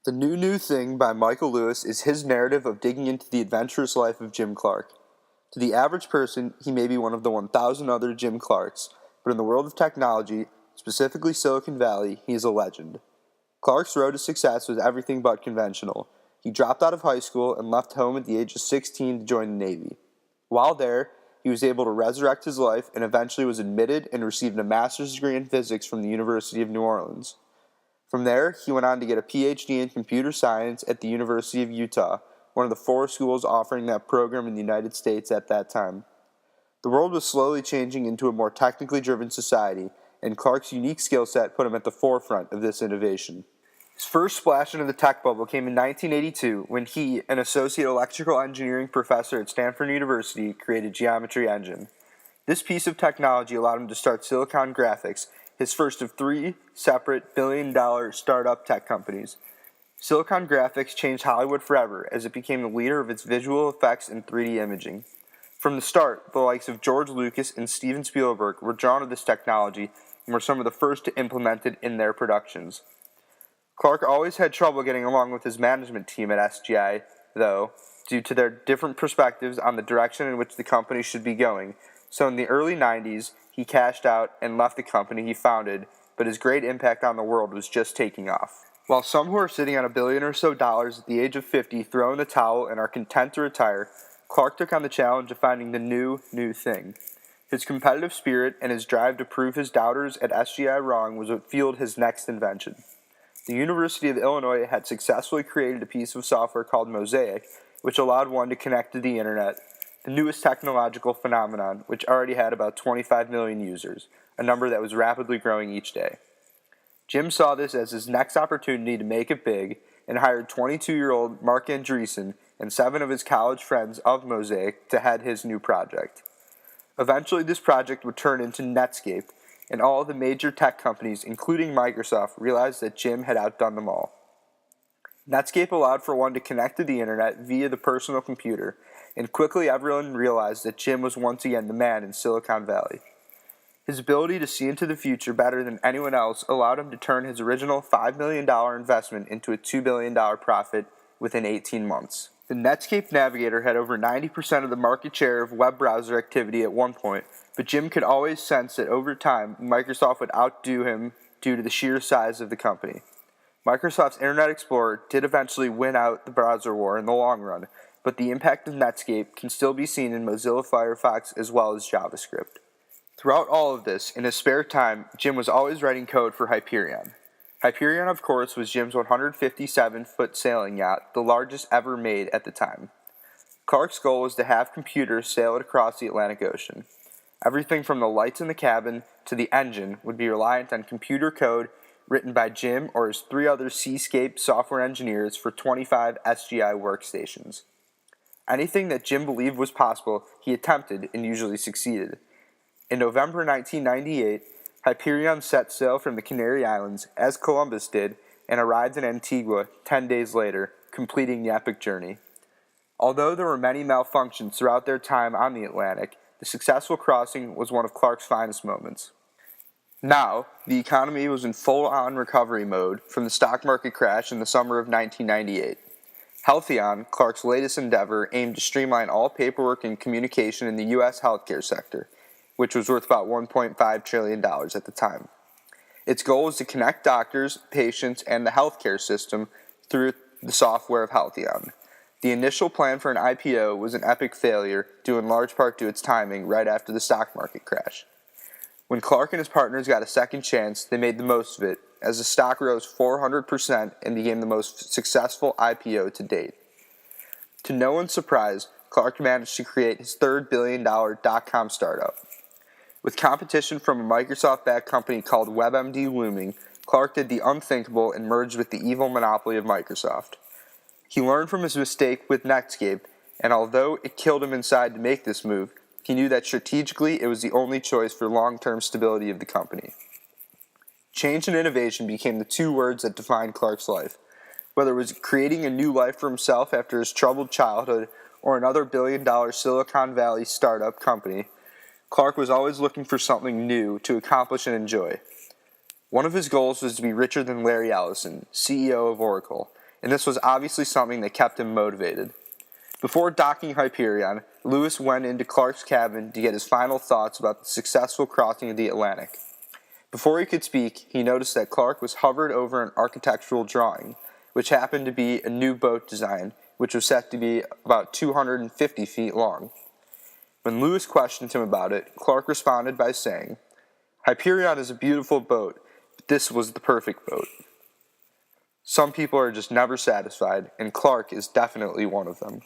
The New Thing by Michael Lewis is his narrative of digging into the adventurous life of Jim Clark. To the average person, he may be one of the 1,000 other Jim Clarks, but in the world of technology, specifically Silicon Valley, he is a legend. Clark's road to success was everything but conventional. He dropped out of high school and left home at the age of 16 to join the Navy. While there, he was able to resurrect his life and eventually was admitted and received a master's degree in physics from the University of New Orleans. From there, he went on to get a PhD in computer science at the University of Utah, one of the 4 schools offering that program in the United States at that time. The world was slowly changing into a more technically driven society, and Clark's unique skill set put him at the forefront of this innovation. His first splash into the tech bubble came in 1982 when he, an associate electrical engineering professor at Stanford University, created Geometry Engine. This piece of technology allowed him to start Silicon Graphics, his first of 3 separate billion-dollar startup tech companies. Silicon Graphics changed Hollywood forever as it became the leader of its visual effects and 3D imaging. From the start, the likes of George Lucas and Steven Spielberg were drawn to this technology and were some of the first to implement it in their productions. Clark always had trouble getting along with his management team at SGI, though, due to their different perspectives on the direction in which the company should be going. So in the early 90s, he cashed out and left the company he founded, but his great impact on the world was just taking off. While some who are sitting on $1 billion or so at the age of 50 throw in the towel and are content to retire, Clark took on the challenge of finding the new thing. His competitive spirit and his drive to prove his doubters at SGI wrong was what fueled his next invention. The University of Illinois had successfully created a piece of software called Mosaic, which allowed one to connect to the internet, the newest technological phenomenon, which already had about 25 million users, a number that was rapidly growing each day. Jim saw this as his next opportunity to make it big and hired 22-year-old Marc Andreessen and 7 of his college friends of Mosaic to head his new project. Eventually, this project would turn into Netscape, and all of the major tech companies, including Microsoft, realized that Jim had outdone them all. Netscape allowed for one to connect to the internet via the personal computer, and quickly everyone realized that Jim was once again the man in Silicon Valley. His ability to see into the future better than anyone else allowed him to turn his original $5 million investment into a $2 billion profit within 18 months. The Netscape Navigator had over 90% of the market share of web browser activity at one point, but Jim could always sense that over time, Microsoft would outdo him due to the sheer size of the company. Microsoft's Internet Explorer did eventually win out the browser war in the long run, but the impact of Netscape can still be seen in Mozilla Firefox as well as JavaScript. Throughout all of this, in his spare time, Jim was always writing code for Hyperion. Hyperion, of course, was Jim's 157-foot sailing yacht, the largest ever made at the time. Clark's goal was to have computers sail it across the Atlantic Ocean. Everything from the lights in the cabin to the engine would be reliant on computer code written by Jim or his 3 other Seascape software engineers for 25 SGI workstations. Anything that Jim believed was possible, he attempted and usually succeeded. In November 1998, Hyperion set sail from the Canary Islands, as Columbus did, and arrived in Antigua 10 days later, completing the epic journey. Although there were many malfunctions throughout their time on the Atlantic, the successful crossing was one of Clark's finest moments. Now, the economy was in full-on recovery mode from the stock market crash in the summer of 1998. Healthion, Clark's latest endeavor, aimed to streamline all paperwork and communication in the U.S. healthcare sector, which was worth about $1.5 trillion at the time. Its goal was to connect doctors, patients, and the healthcare system through the software of Healthion. The initial plan for an IPO was an epic failure, due in large part to its timing right after the stock market crash. When Clark and his partners got a second chance, they made the most of it, as the stock rose 400% and became the most successful IPO to date. To no one's surprise, Clark managed to create his third billion-dollar dot-com startup. With competition from a Microsoft-backed company called WebMD looming, Clark did the unthinkable and merged with the evil monopoly of Microsoft. He learned from his mistake with Netscape, and although it killed him inside to make this move, he knew that strategically it was the only choice for long-term stability of the company. Change and innovation became the 2 words that defined Clark's life. Whether it was creating a new life for himself after his troubled childhood or another billion-dollar Silicon Valley startup company, Clark was always looking for something new to accomplish and enjoy. One of his goals was to be richer than Larry Ellison, CEO of Oracle, and this was obviously something that kept him motivated. Before docking Hyperion, Lewis went into Clark's cabin to get his final thoughts about the successful crossing of the Atlantic. Before he could speak, he noticed that Clark was hovered over an architectural drawing, which happened to be a new boat design, which was set to be about 250 feet long. When Lewis questioned him about it, Clark responded by saying, "Hyperion is a beautiful boat, but this was the perfect boat." Some people are just never satisfied, and Clark is definitely one of them.